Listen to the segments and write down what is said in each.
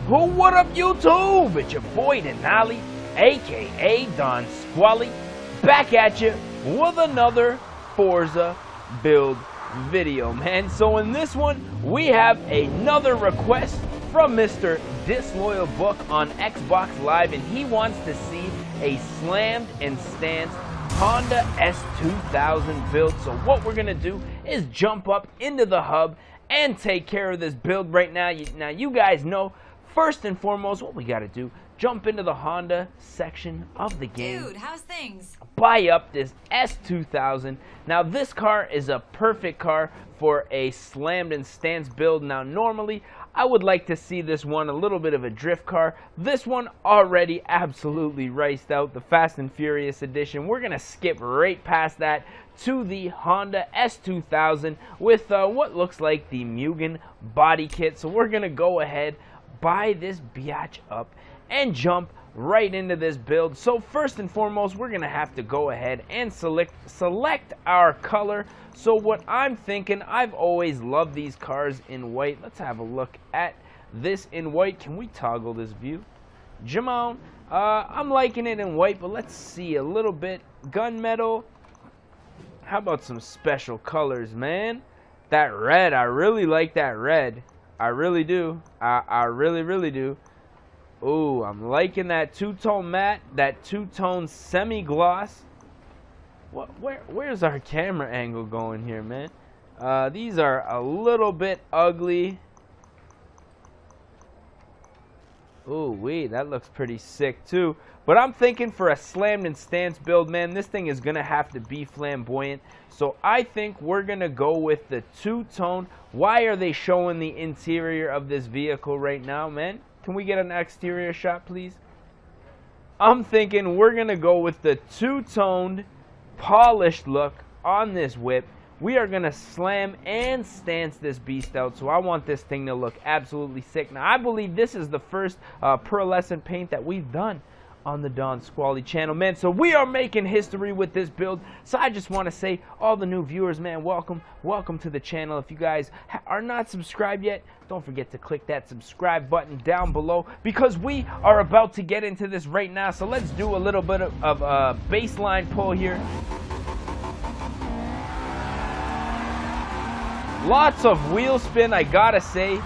Who what up YouTube? It's your boy Denali, aka Don Squally, back at you with another Forza build video, man. So in this one, we have another request from Mr. Disloyal Book on Xbox Live, and he wants to see a slammed and stanced Honda S2000 build. So what we're gonna do is jump up into the hub and take care of this build right now. Now you guys know, first and foremost, what we got to do, jump into the Honda section of the game. Dude, how's things? Buy up this S2000. Now this car is a perfect car for a slammed and stance build. Now normally I would like to see this one a little bit of a drift car. This one already absolutely raced out, the Fast and Furious edition. We're gonna skip right past that to the Honda S2000 with what looks like the Mugen body kit. So we're gonna go ahead, buy this biatch up and jump right into this build. So first and foremost, we're gonna have to go ahead and select our color. So what I'm thinking, I've always loved these cars in white. Let's have a look at this in white. Can we toggle this view? Jamon, I'm liking it in white, but let's see a little bit. Gunmetal. How about some special colors, man? That red, I really like that red. I really do. I really do. Ooh, I'm liking that two-tone matte, that two-tone semi-gloss. Where's our camera angle going here, man? These are a little bit ugly. Ooh, wait, that looks pretty sick too. But I'm thinking for a slammed and stance build, man, this thing is gonna have to be flamboyant. So I think we're gonna go with the two-tone. Why are they showing the interior of this vehicle right now, man? Can we get an exterior shot, please? I'm thinking we're gonna go with the two-toned, polished look on this whip. We are gonna slam and stance this beast out, so I want this thing to look absolutely sick. Now I believe this is the first pearlescent paint that we've done on the Don Squally channel, man. So we are making history with this build. So I just want to say, all the new viewers, man, welcome to the channel. If you guys are not subscribed yet, don't forget to click that subscribe button down below, because we are about to get into this right now. So let's do a little bit of a baseline pull here. Lots of wheel spin, I gotta say,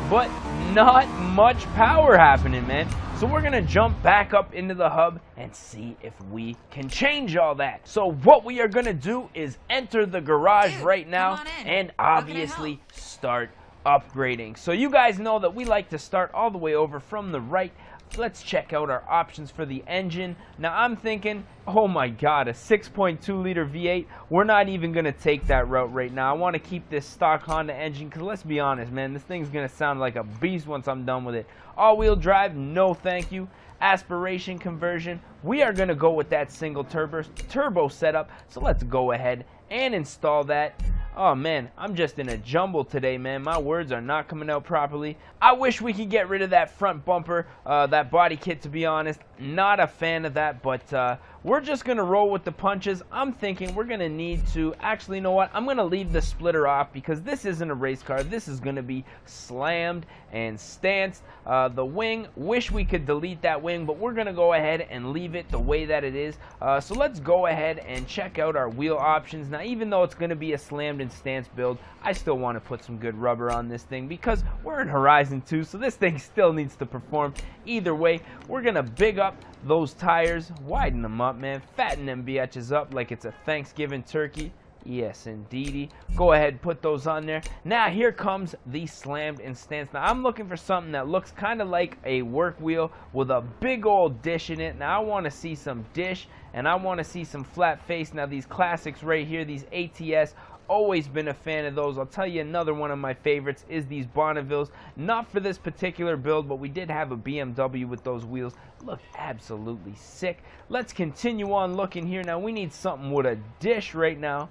but not much power happening, man. So we're gonna jump back up into the hub and see if we can change all that. So what we are gonna do is enter the garage right now and obviously start upgrading. So you guys know that we like to start all the way over from the right. Let's check out our options for the engine. Now I'm thinking, oh my god, a 6.2 liter V8. We're not even gonna take that route right now. I want to keep this stock Honda engine, because let's be honest, man, this thing's gonna sound like a beast once I'm done with it. All-wheel drive, no thank you. Aspiration conversion, we are gonna go with that single turbo setup. So let's go ahead and install that. Oh man, I'm just in a jumble today, man. My words are not coming out properly. I wish we could get rid of that front bumper, that body kit, to be honest. Not a fan of that, but we're just gonna roll with the punches. I'm thinking we're gonna need to, actually, you know what? I'm gonna leave the splitter off, because this isn't a race car. This is gonna be slammed and stanced. The wing, wish we could delete that wing, but we're gonna go ahead and leave it the way that it is. So let's go ahead and check out our wheel options. Now, even though it's gonna be a slammed and stance build, I still want to put some good rubber on this thing, because we're in Horizon 2, so this thing still needs to perform. Either way, we're gonna big up those tires, widen them up, man, fatten them biatches up like it's a Thanksgiving turkey. Yes, indeedy. Go ahead, put those on there. Now here comes the slammed and stance. Now I'm looking for something that looks kind of like a work wheel with a big old dish in it. Now I want to see some dish, and I want to see some flat face. Now these classics right here, these ATS, always been a fan of those. I'll tell you, another one of my favorites is these Bonnevilles. Not for this particular build, but we did have a BMW with those wheels. Look absolutely sick. Let's continue on looking here. Now we need something with a dish right now.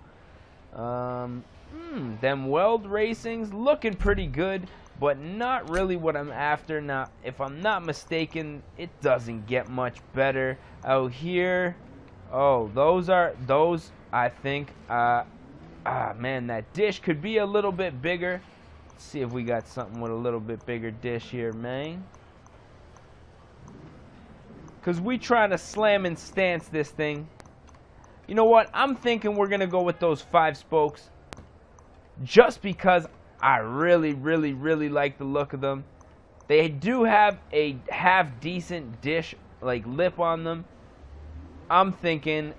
Them Weld Racings looking pretty good, but not really what I'm after. Now, if I'm not mistaken, it doesn't get much better out here. Oh, those I think, man, that dish could be a little bit bigger. Let's see if we got something with a little bit bigger dish here, man. Because we trying to slam and stance this thing. You know what? I'm thinking we're going to go with those 5 spokes. Just because I really, really, really like the look of them. They do have a half decent dish, like lip on them. I'm thinking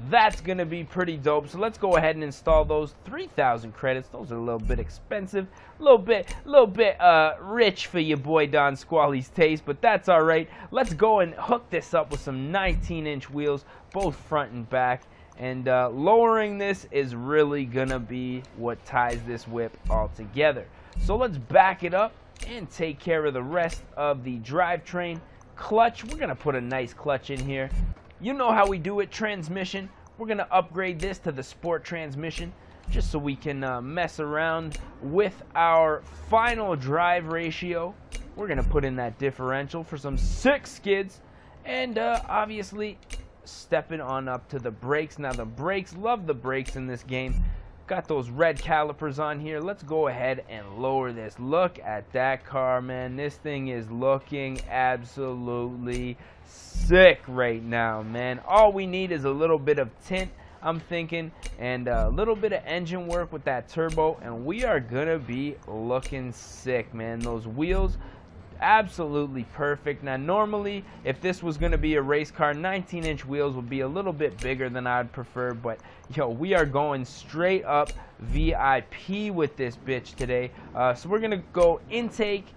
that's going to be pretty dope. So let's go ahead and install those. 3,000 credits. Those are a little bit expensive. A little bit rich for your boy Don Squally's taste, but that's all right. Let's go and hook this up with some 19-inch wheels, both front and back. And lowering this is really going to be what ties this whip all together. So let's back it up and take care of the rest of the drivetrain. Clutch, we're going to put a nice clutch in here. You know how we do it. Transmission, we're going to upgrade this to the sport transmission just so we can mess around with our final drive ratio. We're going to put in that differential for some sick skids. And obviously stepping on up to the brakes. Now the brakes, love the brakes in this game. Got those red calipers on here. Let's go ahead and lower this. Look at that car, man. This thing is looking absolutely sick right now, man. All we need is a little bit of tint, I'm thinking, and a little bit of engine work with that turbo, and we are gonna be looking sick, man. Those wheels, absolutely perfect. Now normally if this was going to be a race car, 19-inch wheels would be a little bit bigger than I'd prefer, but yo, we are going straight up VIP with this bitch today. So we're gonna go intake,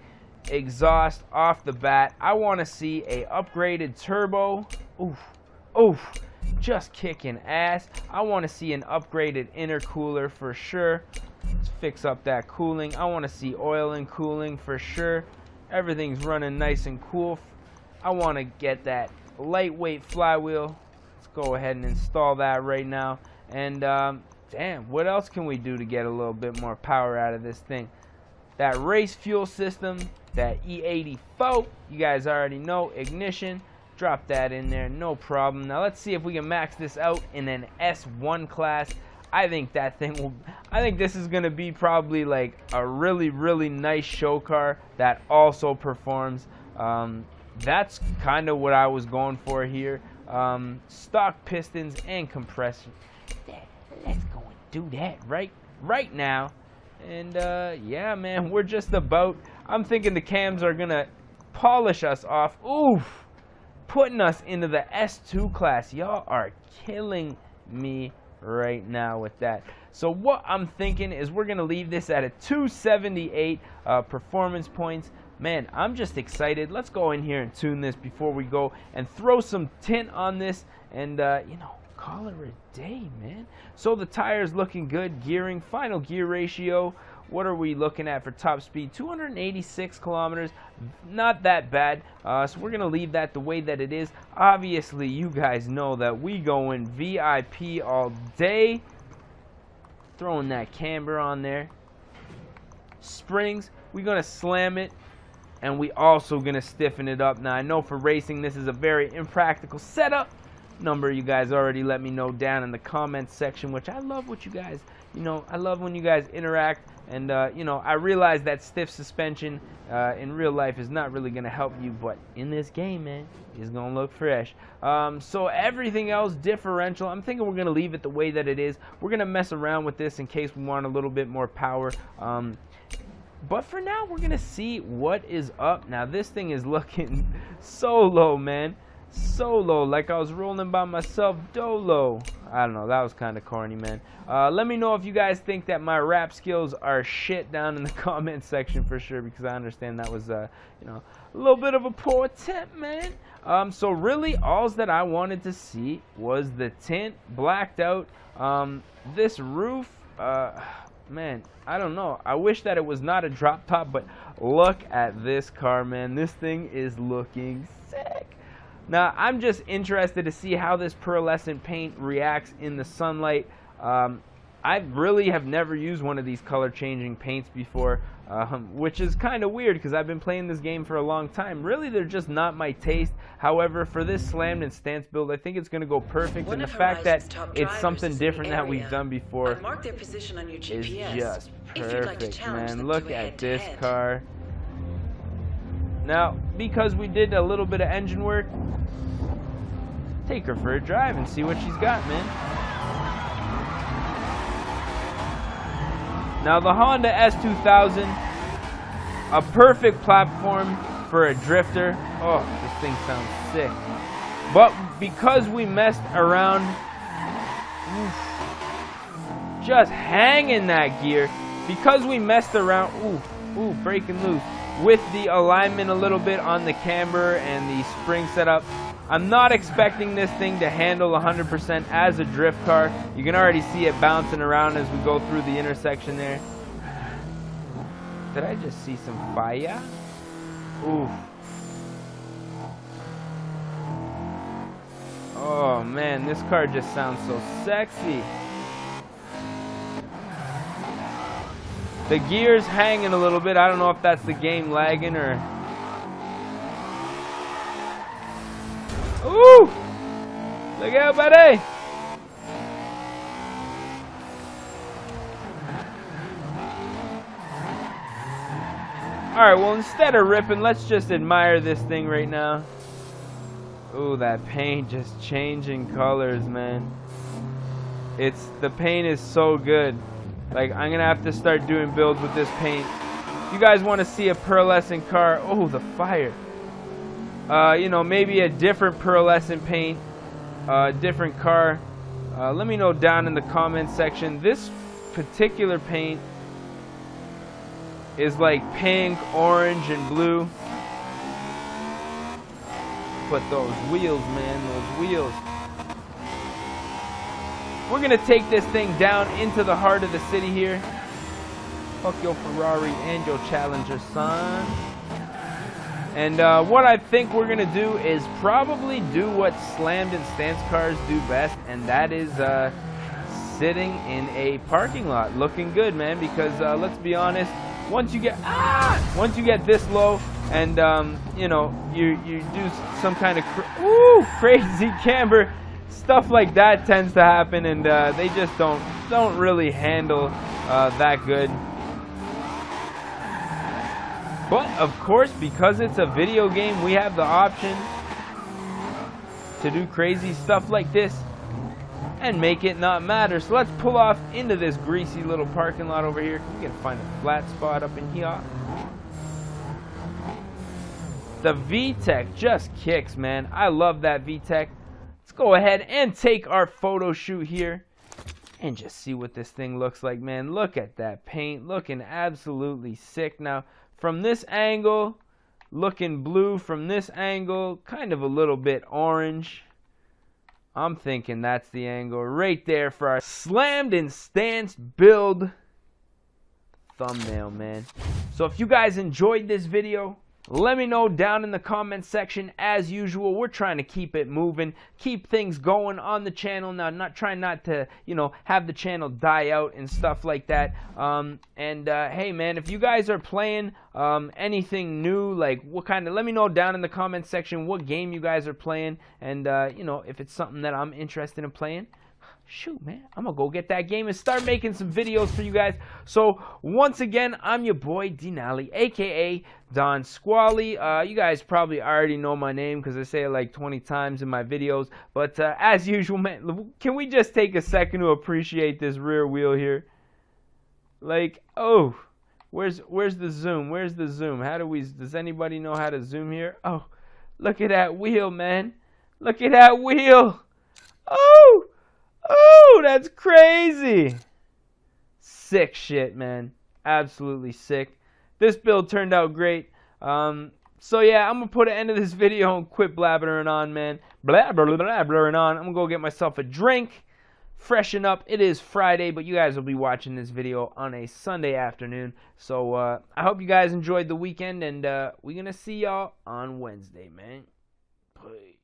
exhaust off the bat. I want to see a upgraded turbo. Oof, just kicking ass. I want to see an upgraded intercooler for sure. Let's fix up that cooling. I want to see oil and cooling for sure. Everything's running nice and cool. I want to get that lightweight flywheel. Let's go ahead and install that right now. And damn, what else can we do to get a little bit more power out of this thing? That race fuel system, that E84, you guys already know. Ignition, drop that in there, no problem. Now let's see if we can max this out in an S1 class. I think that thing will, I think this is going to be probably like a really, really nice show car that also performs. That's kind of what I was going for here. Stock pistons and compression. Let's go and do that right now. And yeah, man, we're just about, I'm thinking the cams are going to polish us off. Oof, putting us into the S2 class. Y'all are killing me right now with that. So what I'm thinking is we're gonna leave this at a 278 performance points. Man, I'm just excited. Let's go in here and tune this before we go and throw some tint on this and you know, call it a day, man. So the tires looking good. Gearing, final gear ratio, what are we looking at for top speed? 286 kilometers, not that bad. So we're gonna leave that the way that it is. Obviously you guys know that we go in VIP all day. Throwing that camber on there. Springs, we're gonna slam it, and we also gonna stiffen it up. Now I know for racing this is a very impractical setup. Number you guys already let me know down in the comments section, which I love what you guys, you know, I love when you guys interact. And you know, I realize that stiff suspension in real life is not really gonna help you, but in this game, man, it's gonna look fresh. So everything else, differential, I'm thinking we're gonna leave it the way that it is. We're gonna mess around with this in case we want a little bit more power. But for now, we're gonna see what is up. Now this thing is looking so low, man. So low, like I was rolling by myself, dolo. I don't know, that was kind of corny, man. Let me know if you guys think that my rap skills are shit down in the comment section for sure, because I understand that was, you know, a little bit of a poor attempt, man. So really, all that I wanted to see was the tint blacked out. This roof, man, I don't know. I wish that it was not a drop top, but look at this car, man. This thing is looking sick. Now, I'm just interested to see how this pearlescent paint reacts in the sunlight. I really have never used one of these color changing paints before, which is kind of weird because I've been playing this game for a long time. Really, they're just not my taste. However, for this slammed and stance build, I think it's going to go perfect. And the fact that it's something different that we've done before is just perfect, man. Look at this car. Now, because we did a little bit of engine work, take her for a drive and see what she's got, man. Now the Honda S2000, a perfect platform for a drifter. Oh, this thing sounds sick. But because we messed around, just hanging that gear, because we messed around, breaking loose, with the alignment a little bit on the camber and the spring setup, I'm not expecting this thing to handle 100% as a drift car. You can already see it bouncing around as we go through the intersection there. Did I just see some fire? Oof. Oh man, this car just sounds so sexy. The gear's hanging a little bit. I don't know if that's the game lagging or... Ooh! Look out, buddy! Alright, well, instead of ripping, let's just admire this thing right now. Ooh, that paint just changing colors, man. The paint is so good. Like, I'm gonna have to start doing builds with this paint. If you guys want to see a pearlescent car, oh, the fire. You know, maybe a different pearlescent paint, different car. Let me know down in the comments section. This particular paint is like pink, orange, and blue. But those wheels, man, those wheels. We're going to take this thing down into the heart of the city here. Fuck your Ferrari and your Challenger, son. And what I think we're going to do is probably do what slammed and stance cars do best, and that is sitting in a parking lot looking good, man, because let's be honest, once you get this low and you know, you do some kind of crazy camber, stuff like that tends to happen, and they just don't really handle that good. But, of course, because it's a video game, we have the option to do crazy stuff like this and make it not matter. So let's pull off into this greasy little parking lot over here. We can find a flat spot up in here. The VTEC just kicks, man. I love that VTEC. Let's go ahead and take our photo shoot here and just see what this thing looks like, man. Look at that paint. Looking absolutely sick. Now, from this angle, looking blue. From this angle, kind of a little bit orange. I'm thinking that's the angle right there for our slammed and stance build thumbnail, man. So if you guys enjoyed this video, let me know down in the comment section. As usual, we're trying to keep it moving, keep things going on the channel. Now, trying not to, you know, have the channel die out and stuff like that. Hey, man, if you guys are playing anything new, like what kind of, let me know down in the comment section what game you guys are playing, and you know, if it's something that I'm interested in playing. Shoot, man, I'm gonna go get that game and start making some videos for you guys. So once again, I'm your boy Denali, aka Don Squally. You guys probably already know my name because I say it like 20 times in my videos. But as usual, man, can we just take a second to appreciate this rear wheel here? Like, oh, where's the zoom? Where's the zoom? How do we? Does anybody know how to zoom here? Oh, look at that wheel, man. Look at that wheel. Oh. Oh, that's crazy. Sick shit, man. Absolutely sick. This build turned out great. So yeah, I'm going to put an end to this video and quit blabbering on, man. Blabbering on. I'm going to go get myself a drink, freshen up. It is Friday, but you guys will be watching this video on a Sunday afternoon. So I hope you guys enjoyed the weekend, and we're going to see y'all on Wednesday, man. Peace.